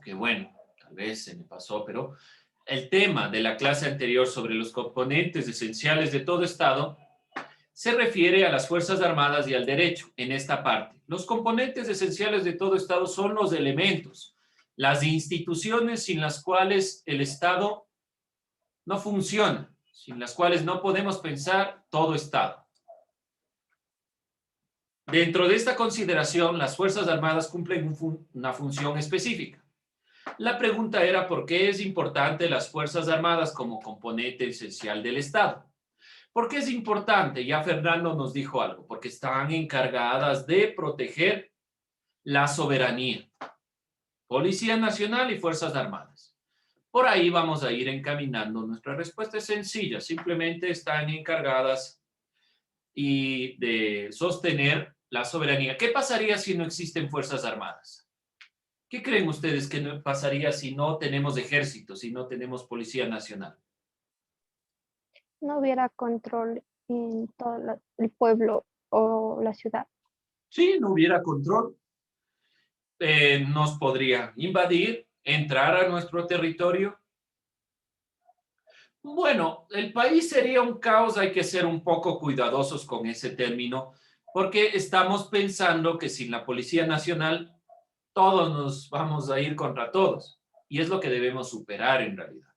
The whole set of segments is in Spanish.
que bueno, tal vez se me pasó, pero el tema de la clase anterior sobre los componentes esenciales de todo Estado se refiere a las Fuerzas Armadas y al derecho en esta parte. Los componentes esenciales de todo Estado son los elementos, las instituciones sin las cuales el Estado no funciona, sin las cuales no podemos pensar todo Estado. Dentro de esta consideración, las Fuerzas Armadas cumplen una función específica. La pregunta era por qué es importante las Fuerzas Armadas como componente esencial del Estado. ¿Por qué es importante? Ya Fernando nos dijo algo, porque están encargadas de proteger la soberanía. Policía Nacional y Fuerzas Armadas. Por ahí vamos a ir encaminando. Nuestra respuesta es sencilla, simplemente están encargadas y de sostener la soberanía. ¿Qué pasaría si no existen Fuerzas Armadas? ¿Qué creen ustedes que pasaría si no tenemos ejército, si no tenemos Policía Nacional? No hubiera control en todo el pueblo o la ciudad. Sí, no hubiera control. Nos podría invadir, entrar a nuestro territorio. Bueno, el país sería un caos, hay que ser un poco cuidadosos con ese término, porque estamos pensando que sin la Policía Nacional todos nos vamos a ir contra todos, y es lo que debemos superar en realidad.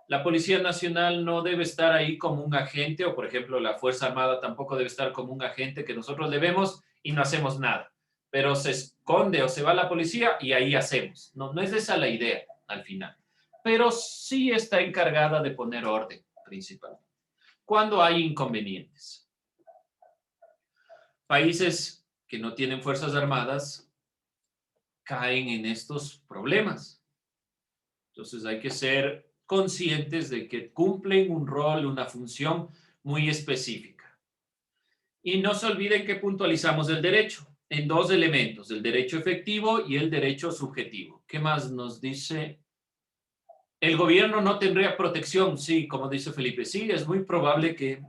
La Policía Nacional no debe estar ahí como un agente, o por ejemplo la Fuerza Armada tampoco debe estar como un agente que nosotros le vemos y no hacemos nada, pero se esconde o se va la policía y ahí hacemos. No, no es esa la idea al final, pero sí está encargada de poner orden principalmente cuando hay inconvenientes. Países que no tienen fuerzas armadas caen en estos problemas. Entonces hay que ser conscientes de que cumplen un rol, una función muy específica. Y no se olviden que puntualizamos el derecho en dos elementos, el derecho efectivo y el derecho subjetivo. ¿Qué más nos dice? El gobierno no tendría protección, sí, como dice Felipe, sí, es muy probable que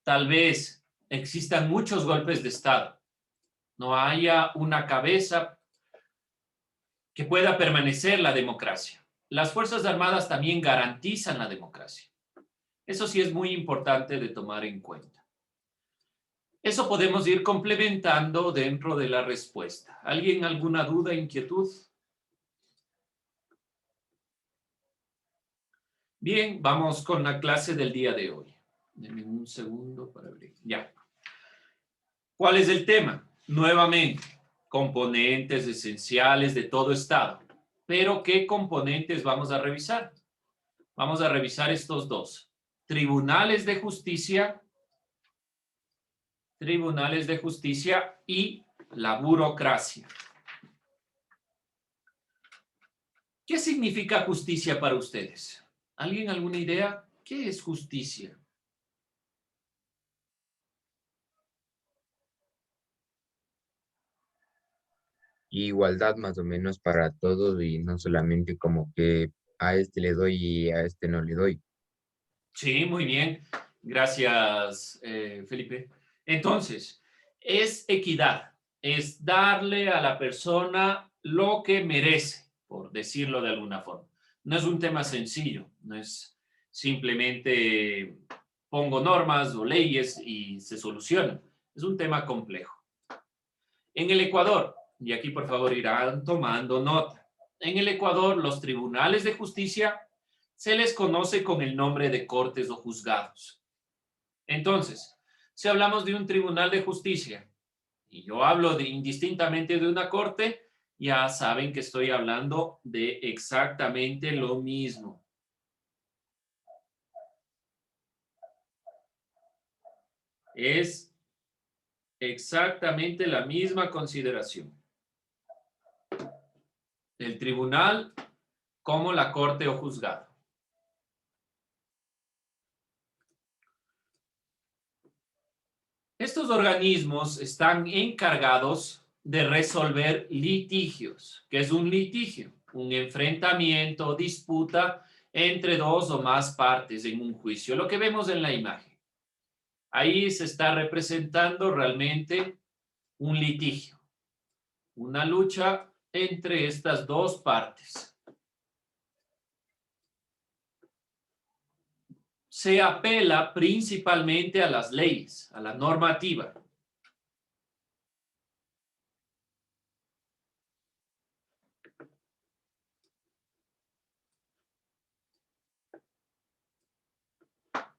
tal vez existan muchos golpes de Estado, no haya una cabeza que pueda permanecer la democracia. Las Fuerzas Armadas también garantizan la democracia. Eso sí es muy importante de tomar en cuenta. Eso podemos ir complementando dentro de la respuesta. ¿Alguien alguna duda, inquietud? Bien, vamos con la clase del día de hoy. Denme un segundo para abrir. Ya. ¿Cuál es el tema? Nuevamente, componentes esenciales de todo Estado. Pero, ¿qué componentes vamos a revisar? Vamos a revisar estos dos. Tribunales de justicia y la burocracia. ¿Qué significa justicia para ustedes? ¿Alguien alguna idea? ¿Qué es justicia? Igualdad más o menos para todos y no solamente como que a este le doy y a este no le doy. Sí, muy bien. Gracias, Felipe. Entonces, es equidad, es darle a la persona lo que merece, por decirlo de alguna forma. No es un tema sencillo, no es simplemente pongo normas o leyes y se soluciona. Es un tema complejo. En el Ecuador, y aquí por favor irán tomando nota, en el Ecuador los tribunales de justicia se les conoce con el nombre de cortes o juzgados. Entonces, si hablamos de un tribunal de justicia y yo hablo de indistintamente de una corte, ya saben que estoy hablando de exactamente lo mismo. Es exactamente la misma consideración. El tribunal como la corte o juzgado. Estos organismos están encargados de resolver litigios. ¿Qué es un litigio? Un enfrentamiento, disputa entre dos o más partes en un juicio. Lo que vemos en la imagen. Ahí se está representando realmente un litigio, una lucha entre estas dos partes. se apela principalmente a las leyes, a la normativa.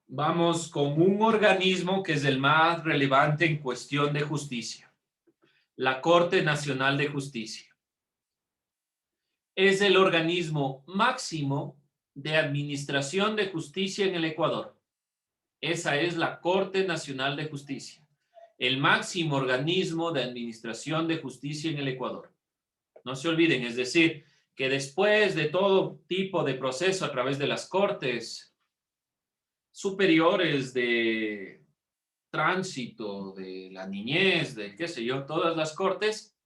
Vamos con un organismo que es el más relevante en cuestión de justicia, la Corte Nacional de Justicia. Es el organismo máximo de administración de justicia en el Ecuador. Esa es la Corte Nacional de Justicia, el máximo organismo de administración de justicia en el Ecuador. No se olviden, es decir, que después de todo tipo de proceso a través de las cortes superiores de tránsito, de la niñez, de qué sé yo, todas las cortes,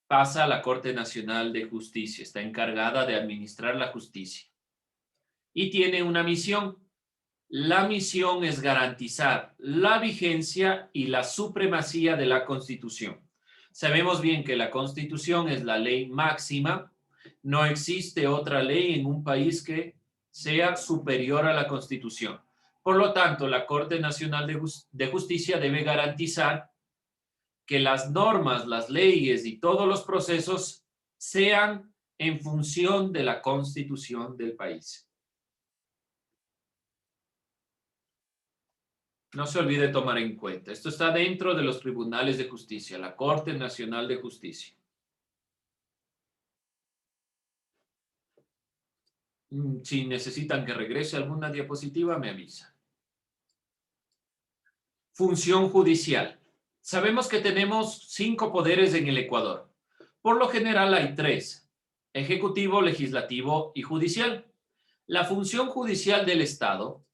pasa a la Corte Nacional de Justicia, está encargada de administrar la justicia. Y tiene una misión. La misión es garantizar la vigencia y la supremacía de la Constitución. Sabemos bien que la Constitución es la ley máxima. No existe otra ley en un país que sea superior a la Constitución. Por lo tanto, la Corte Nacional de Justicia debe garantizar que las normas, las leyes y todos los procesos sean en función de la Constitución del país. No se olvide tomar en cuenta. Esto está dentro de los tribunales de justicia, la Corte Nacional de Justicia. Si necesitan que regrese alguna diapositiva, me avisan. Función judicial. Sabemos que tenemos 5 poderes en el Ecuador. Por lo general hay 3, ejecutivo, legislativo y judicial. La función judicial del Estado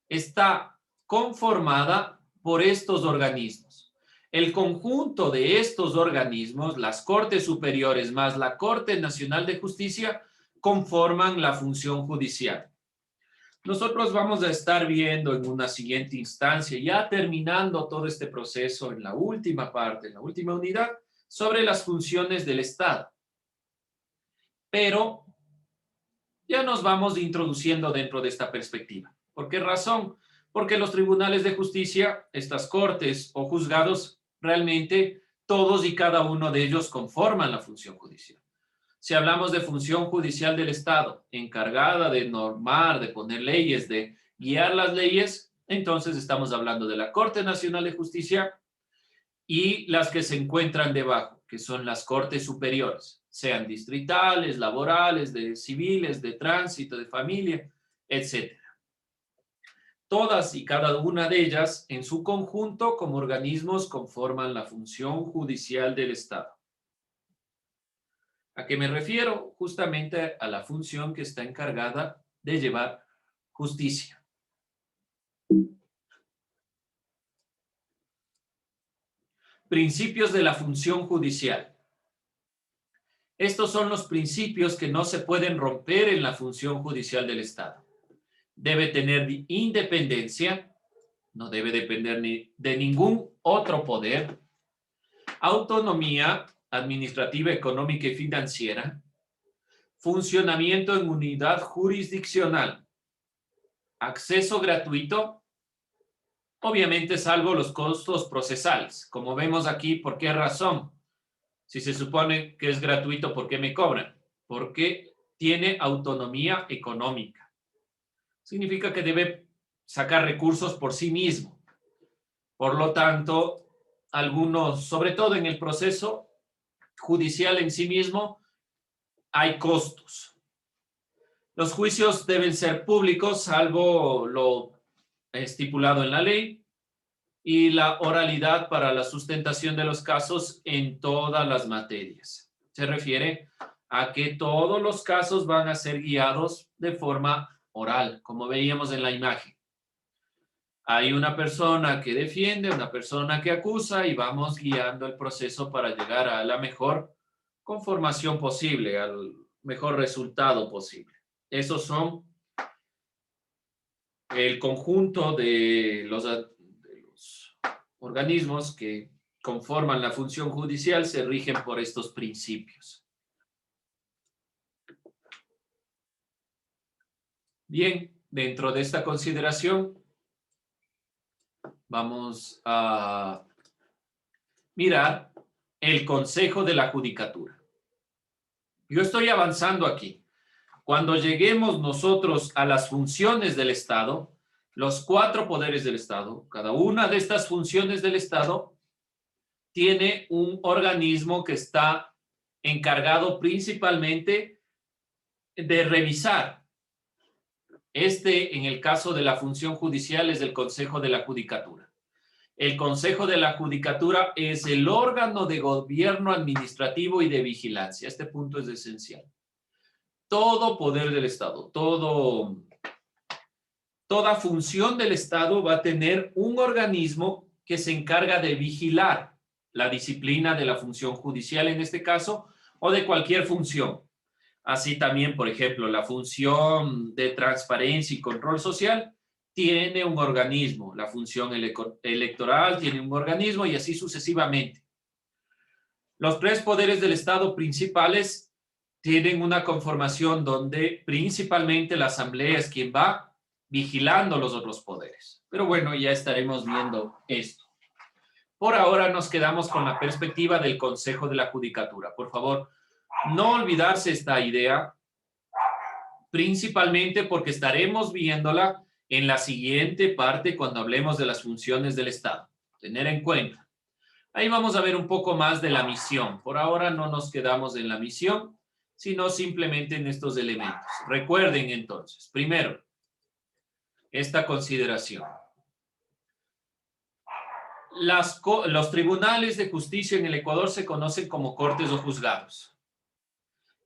está conformada por estos organismos. El conjunto de estos organismos, las Cortes Superiores más la Corte Nacional de Justicia, conforman la función judicial. Nosotros vamos a estar viendo en una siguiente instancia, ya terminando todo este proceso en la última parte, en la última unidad, sobre las funciones del Estado. Pero ya nos vamos introduciendo dentro de esta perspectiva. ¿Por qué razón? Porque los tribunales de justicia, estas cortes o juzgados, realmente todos y cada uno de ellos conforman la función judicial. Si hablamos de función judicial del Estado, encargada de normar, de poner leyes, de guiar las leyes, entonces estamos hablando de la Corte Nacional de Justicia y las que se encuentran debajo, que son las Cortes Superiores, sean distritales, laborales, de civiles, de tránsito, de familia, etc. Todas y cada una de ellas, en su conjunto, como organismos, conforman la función judicial del Estado. ¿A qué me refiero? Justamente a la función que está encargada de llevar justicia. Principios de la función judicial. Estos son los principios que no se pueden romper en la función judicial del Estado. Debe tener independencia, no debe depender de ningún otro poder, autonomía administrativa, económica y financiera, funcionamiento en unidad jurisdiccional, acceso gratuito, obviamente salvo los costos procesales. Como vemos aquí, ¿por qué razón? Si se supone que es gratuito, ¿por qué me cobran? Porque tiene autonomía económica. Significa que debe sacar recursos por sí mismo. Por lo tanto, algunos, sobre todo en el proceso judicial en sí mismo, hay costos. Los juicios deben ser públicos, salvo lo estipulado en la ley, y la oralidad para la sustentación de los casos en todas las materias. Se refiere a que todos los casos van a ser guiados de forma oral, como veíamos en la imagen. Hay una persona que defiende, una persona que acusa y vamos guiando el proceso para llegar a la mejor conformación posible, al mejor resultado posible. Esos son el conjunto de los organismos que conforman la función judicial, se rigen por estos principios. Bien, dentro de esta consideración, vamos a mirar el Consejo de la Judicatura. Yo estoy avanzando aquí. Cuando lleguemos nosotros a las funciones del Estado, los 4 poderes del Estado, cada una de estas funciones del Estado tiene un organismo que está encargado principalmente de revisar. En el caso de la función judicial, es el Consejo de la Judicatura. El Consejo de la Judicatura es el órgano de gobierno administrativo y de vigilancia. Este punto es esencial. Todo poder del Estado, toda función del Estado va a tener un organismo que se encarga de vigilar la disciplina de la función judicial en este caso, o de cualquier función. Así también, por ejemplo, la función de transparencia y control social tiene un organismo, la función electoral tiene un organismo y así sucesivamente. Los 3 poderes del Estado principales tienen una conformación donde principalmente la Asamblea es quien va vigilando los otros poderes. Pero bueno, ya estaremos viendo esto. Por ahora nos quedamos con la perspectiva del Consejo de la Judicatura. Por favor, no olvidarse esta idea, principalmente porque estaremos viéndola en la siguiente parte cuando hablemos de las funciones del Estado. Tener en cuenta. Ahí vamos a ver un poco más de la misión. Por ahora no nos quedamos en la misión, sino simplemente en estos elementos. Recuerden entonces, primero, esta consideración. Los tribunales de justicia en el Ecuador se conocen como cortes o juzgados.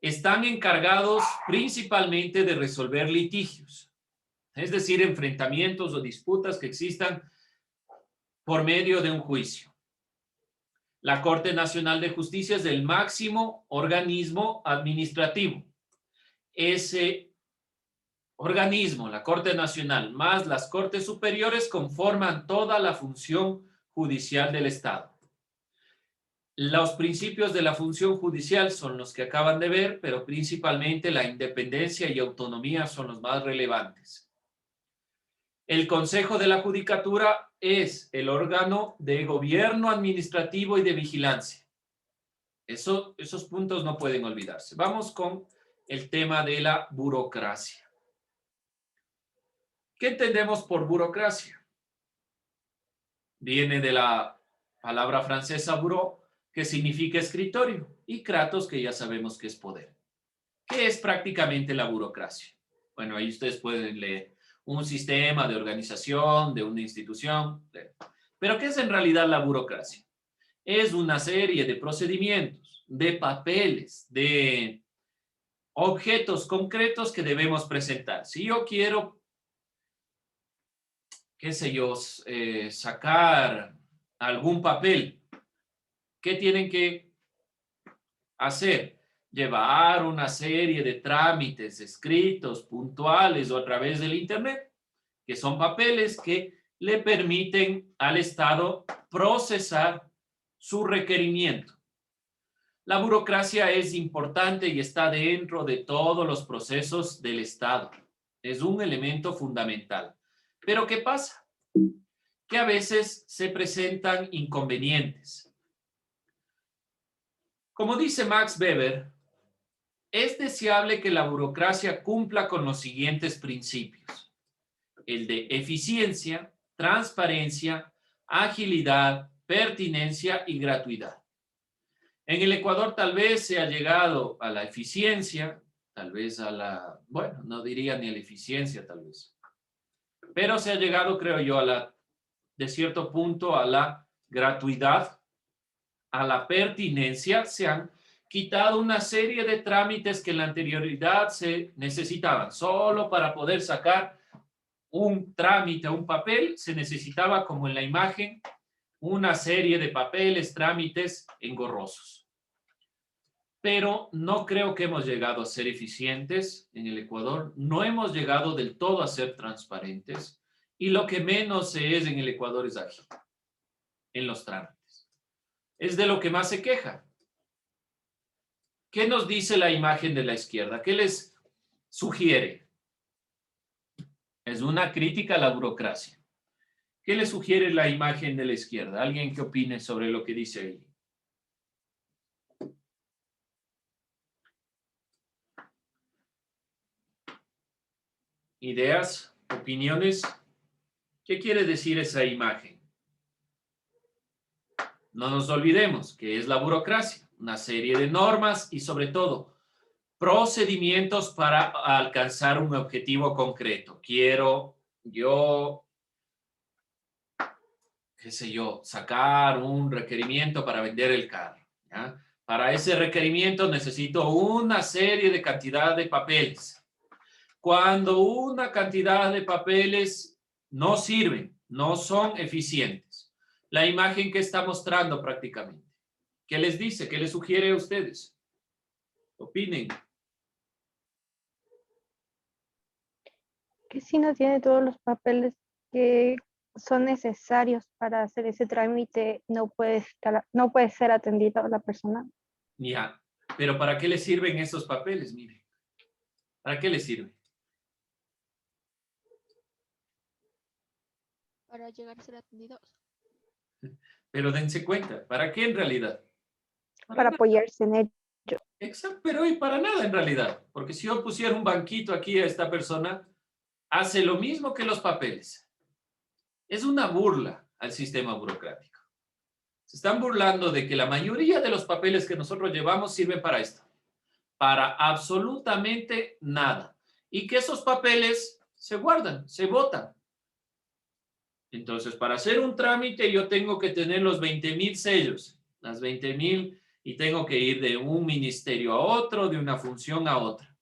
Están encargados principalmente de resolver litigios, es decir, enfrentamientos o disputas que existan por medio de un juicio. La Corte Nacional de Justicia es el máximo organismo administrativo. Ese organismo, la Corte Nacional, más las Cortes Superiores, conforman toda la función judicial del Estado. Los principios de la función judicial son los que acaban de ver, pero principalmente la independencia y autonomía son los más relevantes. El Consejo de la Judicatura es el órgano de gobierno administrativo y de vigilancia. Esos puntos no pueden olvidarse. Vamos con el tema de la burocracia. ¿Qué entendemos por burocracia? Viene de la palabra francesa bureau, que significa escritorio, y kratos, que ya sabemos que es poder. ¿Qué es prácticamente la burocracia? Bueno, ahí ustedes pueden leer un sistema de organización, de una institución. Pero ¿qué es en realidad la burocracia? Es una serie de procedimientos, de papeles, de objetos concretos que debemos presentar. Si yo quiero, qué sé yo, sacar algún papel, ¿qué tienen que hacer? Llevar una serie de trámites escritos, puntuales o a través del Internet, que son papeles que le permiten al Estado procesar su requerimiento. La burocracia es importante y está dentro de todos los procesos del Estado. Es un elemento fundamental. Pero ¿qué pasa? Que a veces se presentan inconvenientes. Como dice Max Weber, es deseable que la burocracia cumpla con los siguientes principios: el de eficiencia, transparencia, agilidad, pertinencia y gratuidad. En el Ecuador tal vez se ha llegado a la eficiencia, tal vez a la, bueno, no diría ni a la eficiencia tal vez, pero se ha llegado, creo yo, de cierto punto a la gratuidad, a la pertinencia. Se han quitado una serie de trámites que en la anterioridad se necesitaban. Solo para poder sacar un trámite, un papel, se necesitaba, como en la imagen, una serie de papeles, trámites engorrosos. Pero no creo que hemos llegado a ser eficientes en el Ecuador. No hemos llegado del todo a ser transparentes. Y lo que menos se es en el Ecuador es ágil en los trámites. Es de lo que más se queja. ¿Qué nos dice la imagen de la izquierda? ¿Qué les sugiere? Es una crítica a la burocracia. ¿Qué le sugiere la imagen de la izquierda? ¿Alguien que opine sobre lo que dice ahí? ¿Ideas? ¿Opiniones? ¿Qué quiere decir esa imagen? No nos olvidemos que es la burocracia, una serie de normas y sobre todo procedimientos para alcanzar un objetivo concreto. Quiero yo, qué sé yo, sacar un requerimiento para vender el carro, ¿ya? Para ese requerimiento necesito una serie de cantidad de papeles. Cuando una cantidad de papeles no sirven, no son eficientes, la imagen que está mostrando prácticamente, ¿qué les dice? ¿Qué les sugiere a ustedes? Opinen. Que si no tiene todos los papeles que son necesarios para hacer ese trámite, no puede ser atendido a la persona. Ya, pero ¿para qué les sirven esos papeles? Mire, ¿para qué les sirve? Para llegar a ser atendidos. Pero dense cuenta, ¿para qué en realidad? Para apoyarse en ello. Exacto, pero y para nada en realidad, porque si yo pusiera un banquito aquí a esta persona, hace lo mismo que los papeles. Es una burla al sistema burocrático. Se están burlando de que la mayoría de los papeles que nosotros llevamos sirven para esto, para absolutamente nada. Y que esos papeles se guardan, se botan. Entonces, para hacer un trámite yo tengo que tener los 20,000 sellos, las 20,000, y tengo que ir de un ministerio a otro, de una función a otra.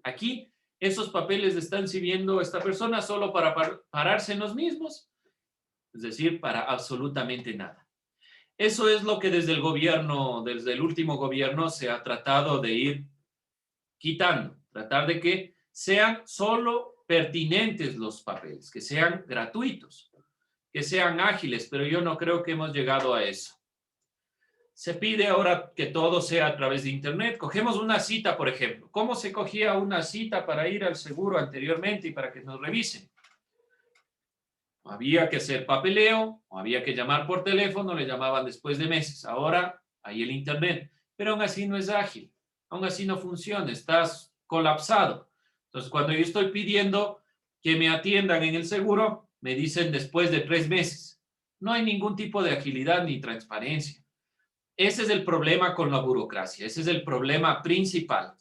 Aquí, esos papeles están sirviendo a esta persona solo para pararse en los mismos, es decir, para absolutamente nada. Eso es lo que desde el gobierno, desde el último gobierno, se ha tratado de ir quitando, tratar de que sean solo pertinentes los papeles, que sean gratuitos, que sean ágiles, pero yo no creo que hemos llegado a eso. Se pide ahora que todo sea a través de Internet. Cogemos una cita, por ejemplo. ¿Cómo se cogía una cita para ir al seguro anteriormente y para que nos revisen? Había que hacer papeleo, o había que llamar por teléfono, le llamaban después de meses. Ahora hay el Internet, pero aún así no es ágil, aún así no funciona, estás colapsado. Entonces, cuando yo estoy pidiendo que me atiendan en el seguro, me dicen después de 3 meses. No hay ningún tipo de agilidad ni transparencia. Ese es el problema con la burocracia, ese es el problema principal.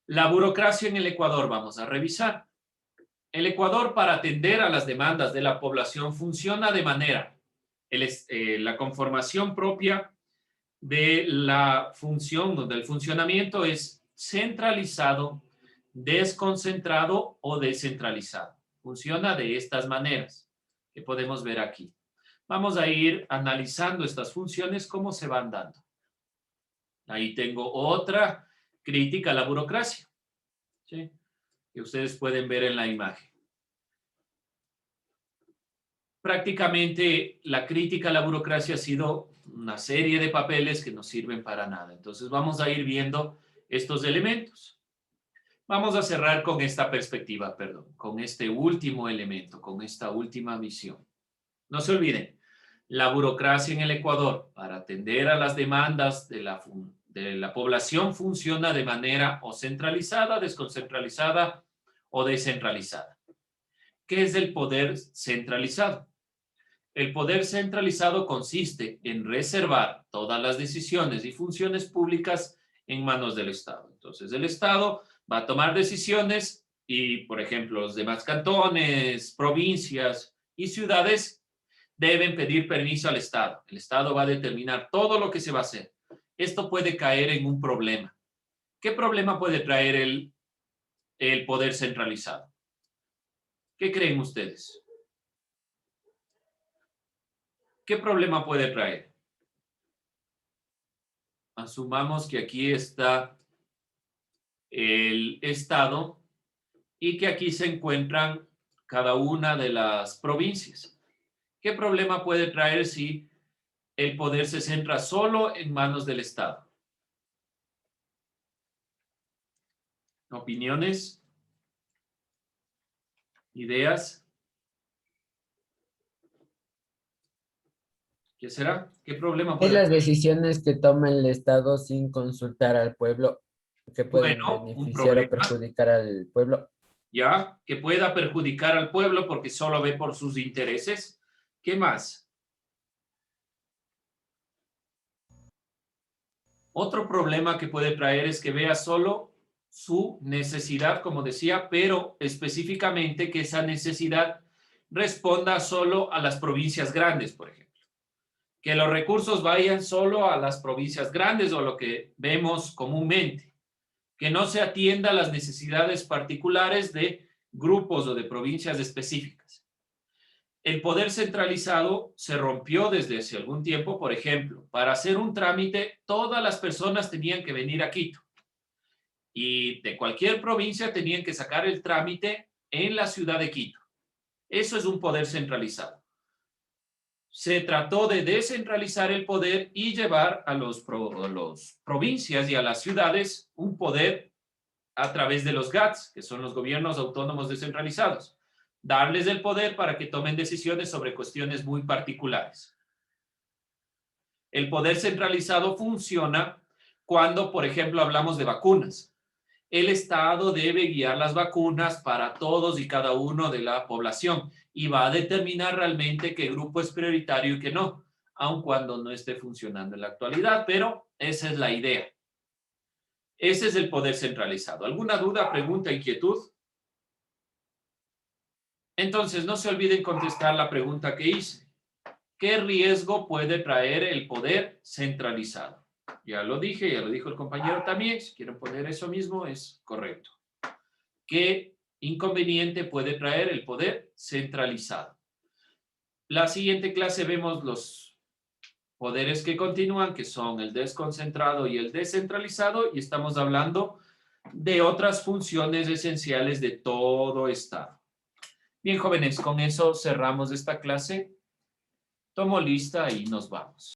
La burocracia en el Ecuador, vamos a revisar. El Ecuador, para atender a las demandas de la población, funciona de manera, la conformación propia de la función, del funcionamiento es centralizado, desconcentrado o descentralizado. Funciona de estas maneras que podemos ver aquí. Vamos a ir analizando estas funciones, cómo se van dando. Ahí tengo otra crítica a la burocracia, ¿sí?, que ustedes pueden ver en la imagen. Prácticamente la crítica a la burocracia ha sido una serie de papeles que no sirven para nada. Entonces vamos a ir viendo estos elementos. Vamos a cerrar con esta perspectiva, perdón, con este último elemento, con esta última visión. No se olviden, la burocracia en el Ecuador para atender a las demandas de la población funciona de manera o centralizada, desconcentralizada o descentralizada. ¿Qué es el poder centralizado? El poder centralizado consiste en reservar todas las decisiones y funciones públicas en manos del Estado. Entonces, el Estado va a tomar decisiones y, por ejemplo, los demás cantones, provincias y ciudades deben pedir permiso al Estado. El Estado va a determinar todo lo que se va a hacer. Esto puede caer en un problema. ¿Qué problema puede traer el poder centralizado? ¿Qué creen ustedes? ¿Qué problema puede traer? Asumamos que aquí está el Estado y que aquí se encuentran cada una de las provincias. ¿Qué problema puede traer si el poder se centra solo en manos del Estado? ¿Opiniones? ¿Ideas? ¿Qué será? ¿Qué problema Es puede las haber? decisiones que toma el Estado sin consultar al pueblo, que pueden Bueno, un beneficiar o problema, perjudicar al pueblo. ya, que pueda perjudicar al pueblo porque solo ve por sus intereses. ¿Qué más? Otro problema que puede traer es que vea solo su necesidad, como decía, pero específicamente que esa necesidad responda solo a las provincias grandes, por ejemplo. Que los recursos vayan solo a las provincias grandes o lo que vemos comúnmente. Que no se atienda a las necesidades particulares de grupos o de provincias específicas. El poder centralizado se rompió desde hace algún tiempo. Por ejemplo, para hacer un trámite, todas las personas tenían que venir a Quito y de cualquier provincia tenían que sacar el trámite en la ciudad de Quito. Eso es un poder centralizado. Se trató de descentralizar el poder y llevar a los provincias y a las ciudades un poder a través de los GATS, que son los gobiernos autónomos descentralizados. Darles el poder para que tomen decisiones sobre cuestiones muy particulares. El poder centralizado funciona cuando, por ejemplo, hablamos de vacunas. El Estado debe guiar las vacunas para todos y cada uno de la población y va a determinar realmente qué grupo es prioritario y qué no, aun cuando no esté funcionando en la actualidad, pero esa es la idea. Ese es el poder centralizado. ¿Alguna duda, pregunta, inquietud? Entonces, no se olviden contestar la pregunta que hice. ¿Qué riesgo puede traer el poder centralizado? Ya lo dije, ya lo dijo el compañero también. Si quieren poner eso mismo, es correcto. ¿Qué inconveniente puede traer el poder centralizado? La siguiente clase vemos los poderes que continúan, que son el desconcentrado y el descentralizado, y estamos hablando de otras funciones esenciales de todo Estado. Bien, jóvenes, con eso cerramos esta clase. Tomo lista y nos vamos.